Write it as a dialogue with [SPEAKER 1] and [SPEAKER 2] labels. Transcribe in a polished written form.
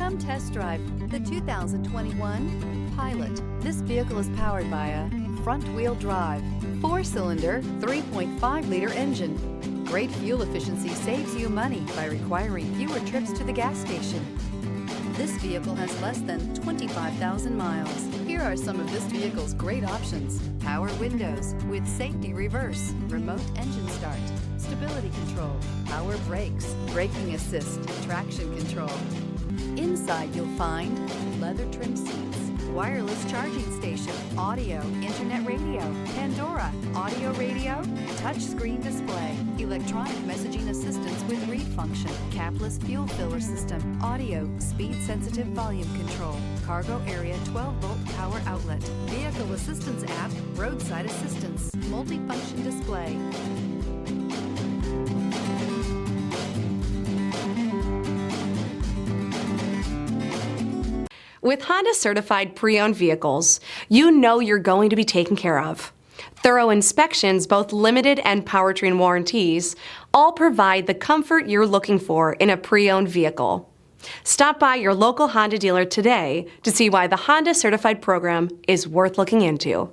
[SPEAKER 1] Come test drive the 2021 Pilot. This vehicle is powered by a front-wheel drive, 4-cylinder, 3.5-liter engine. Great fuel efficiency saves you money by requiring fewer trips to the gas station. This vehicle has less than 25,000 miles. Here are some of this vehicle's great options: power windows with safety reverse, remote engine start, stability control, power brakes, braking assist, traction control. Inside you'll find leather trim seats, wireless charging station, audio, internet radio, Pandora, audio radio, touchscreen display, electronic messaging assistance with read function, capless fuel filler system, audio, speed-sensitive volume control, cargo area 12-volt power outlet, vehicle assistance app, roadside assistance, multifunction display.
[SPEAKER 2] With Honda certified pre-owned vehicles, you know you're going to be taken care of. Thorough inspections, both limited and powertrain warranties, all provide the comfort you're looking for in a pre-owned vehicle. Stop by your local Honda dealer today to see why the Honda certified program is worth looking into.